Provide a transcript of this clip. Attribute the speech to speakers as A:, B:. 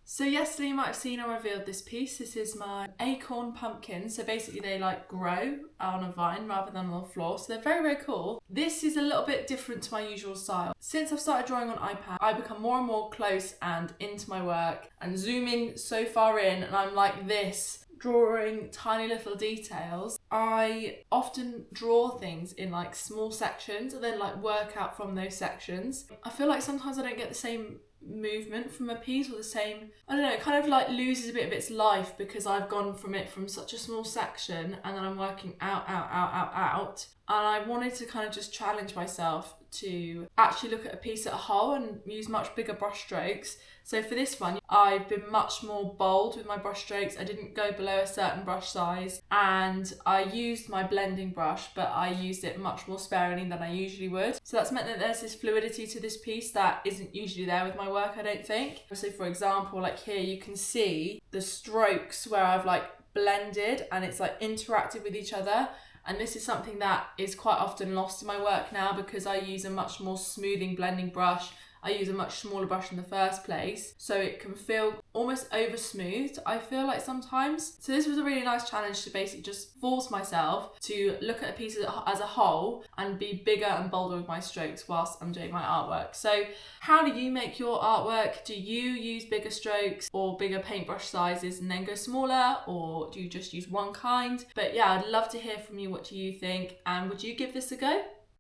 A: So yesterday you might have seen I revealed this piece. This is my acorn pumpkin. So basically they like grow on a vine rather than on the floor. So they're very, very cool. This is a little bit different to my usual style. Since I've started drawing on iPad, I become more and more close and into my work and zooming so far in, and I'm like this, drawing tiny little details. I often draw things in like small sections and then like work out from those sections. I feel like sometimes I don't get the same movement from a piece, or the same, I don't know, it kind of like loses a bit of its life because I've gone from such a small section and then I'm working out. And I wanted to kind of just challenge myself to actually look at a piece as a whole and use much bigger brush strokes. So for this one, I've been much more bold with my brush strokes. I didn't go below a certain brush size, and I used my blending brush, but I used it much more sparingly than I usually would. So that's meant that there's this fluidity to this piece that isn't usually there with my work, I don't think. So for example, like here you can see the strokes where I've like blended and it's like interacted with each other. And this is something that is quite often lost in my work now because I use a much more smoothing blending brush. I use a much smaller brush in the first place, so it can feel almost over smoothed, I feel like sometimes. So this was a really nice challenge to basically just force myself to look at a piece as a whole and be bigger and bolder with my strokes whilst I'm doing my artwork. So how do you make your artwork? Do you use bigger strokes or bigger paintbrush sizes and then go smaller, or do you just use one kind? But yeah, I'd love to hear from you. What do you think? And would you give this a go?